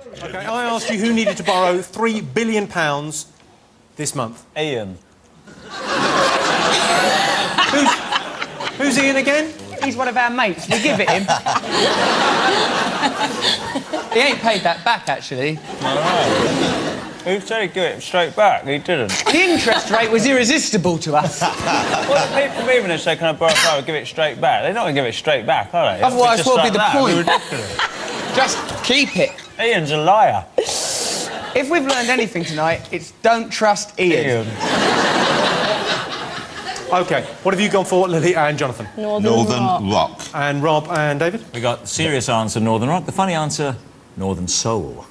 OK, I asked you who needed to borrow £3 billion this month. Ian. Who's Ian again? He's one of our mates. We give it him. He ain't paid that back, actually. All right. Who said he'd give it straight back? He didn't. The interest rate was irresistible to us. What do people mean when they say, can I borrow a give it straight back? They're not going to give it straight back, are they? Otherwise, Just what would like be the that. point? It'd be ridiculous. Just keep it. Ian's a liar. If we've learned anything tonight, it's don't trust Ian. OK, what have you gone for, Lily and Jonathan? Northern Rock. And Rob and David? We got the serious answer, Northern Rock. The funny answer, Northern Soul.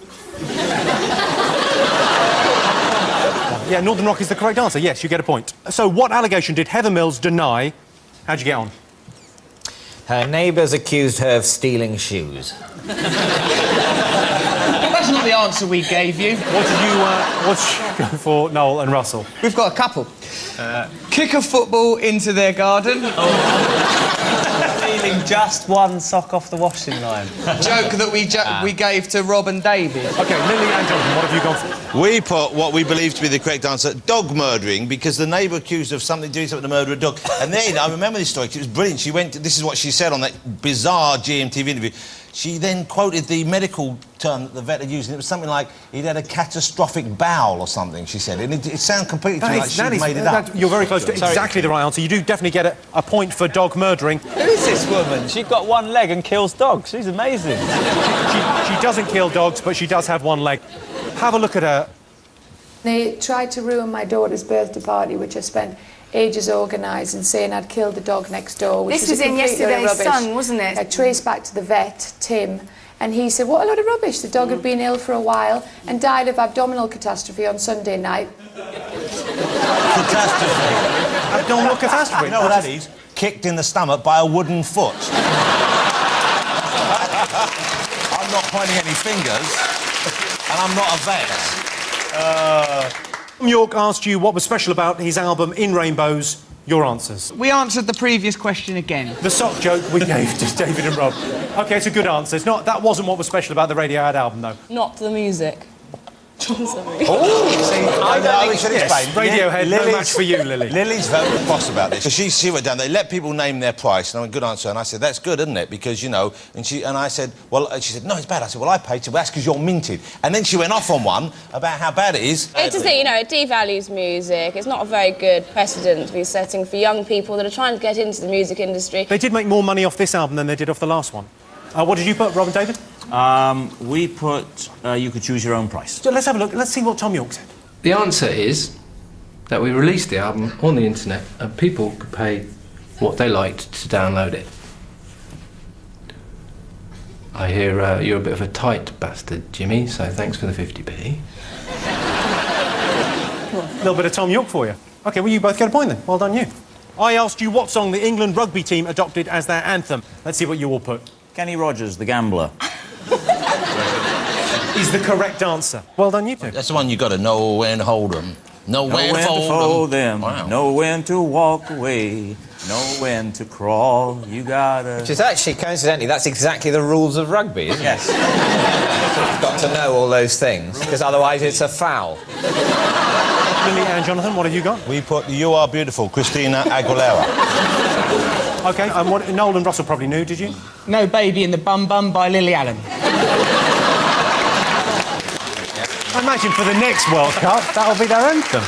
Yeah, Northern Rock is the correct answer. Yes, you get a point. So what allegation did Heather Mills deny? How'd you get on? Her neighbours accused her of stealing shoes. That's not the answer we gave you. What did you go for, Noel and Russell? We've got a couple. Kick a football into their garden. Stealing just one sock off the washing line. Joke that we gave to Rob and David. OK, Lily and Jonathan, what have you gone for? We put what we believe to be the correct answer, dog murdering, because the neighbour accused her of doing something to murder a dog. And then, I remember this story, 'cause it was brilliant. She went, this is what she said on that bizarre GMTV interview. She then quoted the medical term that the vet had used, and it was something like, he'd had a catastrophic bowel or something, she said. And it sounded completely to me like she'd made it up. You're very close to exactly the right answer. You do definitely get a point for dog murdering. Who is this woman? She's got one leg and kills dogs. She's amazing. She doesn't kill dogs, but she does have one leg. Have a look at her. They tried to ruin my daughter's birthday party, which I spent ages organising, saying I'd killed the dog next door. Which This was in Yesterday's Sun, wasn't it? I traced back to the vet, Tim, and he said, what a load of rubbish. The dog had been ill for a while and died of abdominal catastrophe on Sunday night. Catastrophe. Abdominal catastrophe? You know what that is? Kicked in the stomach by a wooden foot. I'm not pointing any fingers, and I'm not a vet. Tom York asked you what was special about his album In Rainbows. Your answers. We answered the previous question again. The sock joke we gave to David and Rob. OK, it's a good answer. That wasn't what was special about the Radiohead album, though. Not the music. Sorry. I know we should explain. Radiohead, no match for you, Lily. Lily's very cross about this. So she went down, they let people name their price, and I went, good answer, and I said, that's good, isn't it? Because, you know, and I said, well, she said, no, it's bad. I said, well, I paid, well, that's because you're minted. And then she went off on one about how bad it is. It's just that, you know, it devalues music. It's not a very good precedent to be setting for young people that are trying to get into the music industry. They did make more money off this album than they did off the last one. What did you put, Rob and David? We put you could choose your own price. So let's have a look. Let's see what Tom York said. The answer is that we released the album on the internet and people could pay what they liked to download it. I hear you're a bit of a tight bastard, Jimmy, so thanks for the 50p. A little bit of Tom York for you. OK, well, you both get a point then. Well done, you. I asked you what song the England rugby team adopted as their anthem. Let's see what you all put. Kenny Rogers, The Gambler. Is the correct answer. Well done, you two. That's the one you got to know when to hold them. Know when to fold them. Wow. Know when to walk away. Know when to crawl. You gotta... Which is actually, coincidentally, that's exactly the rules of rugby, isn't it? Yes. You've got to know all those things, because otherwise it's a foul. Lily and Jonathan, what have you got? We put You Are Beautiful, Christina Aguilera. OK, and what Noel and Russell probably knew, did you? No Baby in the Bum Bum by Lily Allen. I imagine for the next World Cup, that'll be their anthem.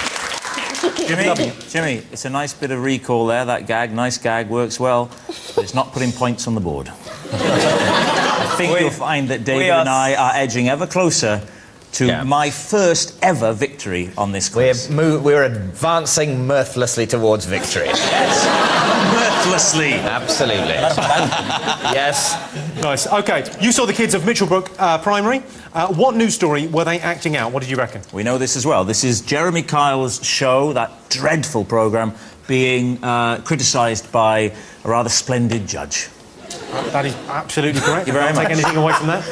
Jimmy, it's a nice bit of recall there, that gag. Nice gag, works well, but it's not putting points on the board. I think you'll find that David and I are edging ever closer to my first ever victory on this quiz. We're advancing mirthlessly towards victory. Yes. Mirthlessly. Absolutely. Yes. Nice. OK, you saw the kids of Mitchellbrook Primary. What news story were they acting out? What did you reckon? We know this as well. This is Jeremy Kyle's show, that dreadful programme, being criticised by a rather splendid judge. That is absolutely correct. Thank you very much. Take anything away from that.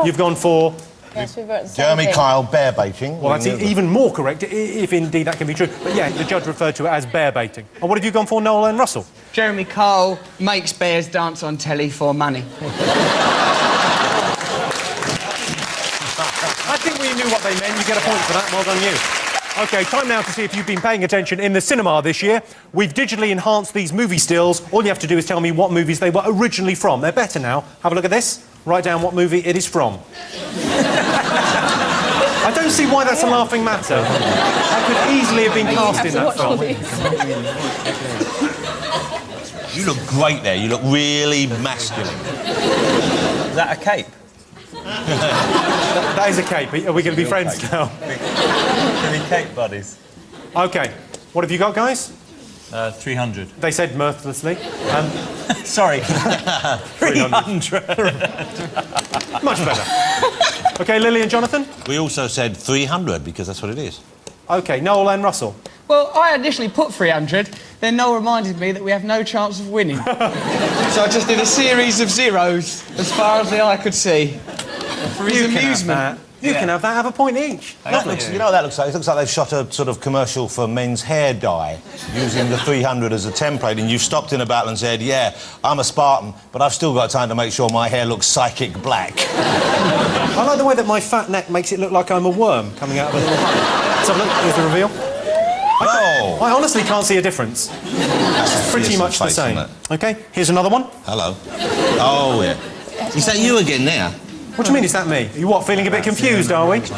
You've gone for... Yes, we wrote the same Jeremy thing. Kyle, bear baiting. Well, that's even more correct, if indeed that can be true. But yeah, the judge referred to it as bear baiting. And what have you gone for, Noel and Russell? Jeremy Kyle makes bears dance on telly for money. I think we knew what they meant. You get a point for that. Well done, you. OK, time now to see if you've been paying attention in the cinema this year. We've digitally enhanced these movie stills. All you have to do is tell me what movies they were originally from. They're better now. Have a look at this. Write down what movie it is from. I don't see why that's a laughing matter. I could easily have been cast in that film. You look great there. You look really masculine. Is that a cape? That is a cape. Are we going to be friends now? Can we cape buddies? OK. What have you got, guys? 300. They said mirthlessly. Sorry. 300. Much better. OK, Lily and Jonathan? We also said 300 because that's what it is. OK, Noel and Russell? Well, I initially put 300, then Noel reminded me that we have no chance of winning. So I just did a series of zeros as far as the eye could see. For his amusement. You can have that, have a point each. That looks, you know what that looks like? It looks like they've shot a sort of commercial for men's hair dye using the 300 as a template, and you've stopped in a battle and said, yeah, I'm a Spartan, but I've still got time to make sure my hair looks psychic black. I like the way that my fat neck makes it look like I'm a worm coming out of a little hole. Let's have a look. Here's the reveal. Oh! I honestly can't see a difference. That's Pretty much the same. OK, here's another one. Hello. Oh, yeah. Is that you again now? What do you mean, is that me? Are you what, feeling a bit confused, are we? You've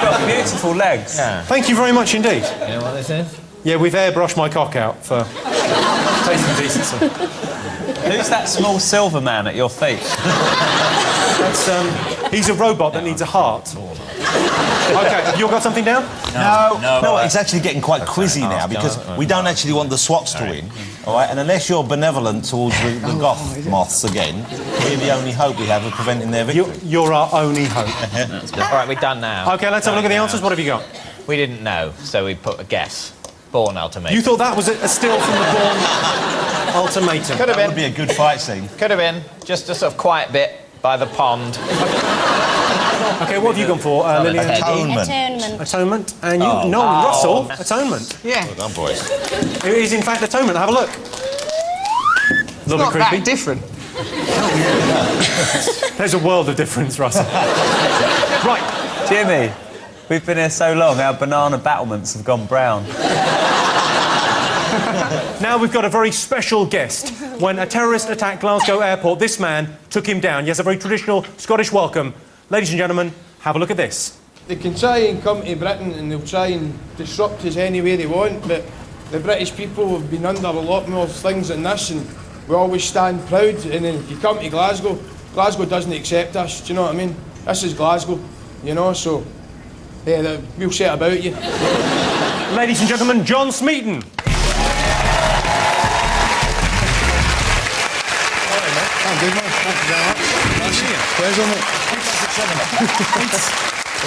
got beautiful legs. Yeah. Thank you very much indeed. You know what this is? Yeah, we've airbrushed my cock out for taste and decency. Who's that small silver man at your feet? That's, he's a robot that needs a heart. OK, have you all got something down? No, it's actually getting quite quizzy now because we don't actually want the SWATs to win, all right? And unless you're benevolent towards the goth moths again, we're the only hope we have of preventing their victory. You're our only hope. All right, we're done now. OK, let's have a look at the answers. What have you got? We didn't know, so we put a guess. Bourne Ultimatum. You thought that was a still from the Bourne Ultimatum? Could have That been. would be a good fight scene. Could have been. Just a sort of quiet bit by the pond. OK, what have you gone for, Lillian? Atonement. Atonement. And you, Russell, Atonement. Yeah. Well done, boys. It is, in fact, Atonement. Have a look. A little Not bit creepy. that different. There's a world of difference, Russell. Right. Jimmy, we've been here so long, our banana battlements have gone brown. Now we've got a very special guest. When a terrorist attacked Glasgow Airport, this man took him down. Yes, a very traditional Scottish welcome. Ladies and gentlemen, have a look at this. They can try and come to Britain and they'll try and disrupt us any way they want, but the British people have been under a lot more things than this, and we always stand proud. And then if you come to Glasgow, Glasgow doesn't accept us, do you know what I mean? This is Glasgow, you know, so yeah, we'll set about you. Ladies and gentlemen, John Smeaton. I'm good, man. Thank you very much. Nice to see you. Pleasure, mate.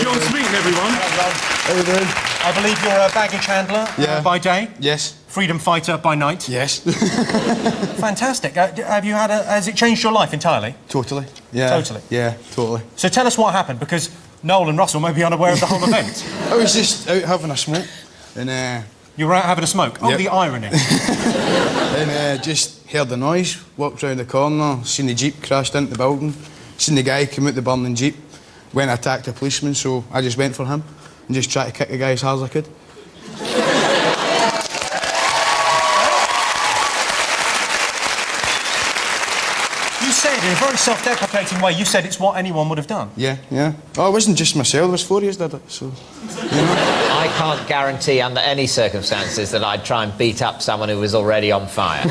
John Smeaton, everyone. How you doing? I believe you're a baggage handler by day. Yes. Freedom fighter by night. Yes. Fantastic. Have you had has it changed your life entirely? Totally. Yeah. Totally? Yeah, totally. So tell us what happened, because Noel and Russell may be unaware of the whole event. I was just out having a smoke, and You were out having a smoke? Oh, Yep. the irony. and just heard the noise, walked round the corner, seen the Jeep crashed into the building, seen the guy come out the burning Jeep, went and attacked a policeman, so I just went for him and just tried to kick the guy as hard as I could. You said, in a very self-deprecating way, you said it's what anyone would have done. Yeah, yeah. Oh, it wasn't just myself, there was 4 years did it, so, you know. I can't guarantee under any circumstances that I'd try and beat up someone who was already on fire.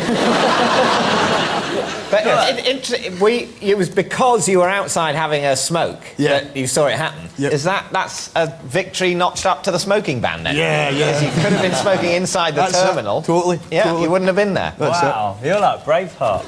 But it was because you were outside having a smoke that you saw it happen. Yep. That's a victory notched up to the smoking ban then? Yeah, yeah. Because you could have been smoking inside the terminal. Totally. Yeah, totally. you wouldn't have been there. That's Wow, you're like Braveheart.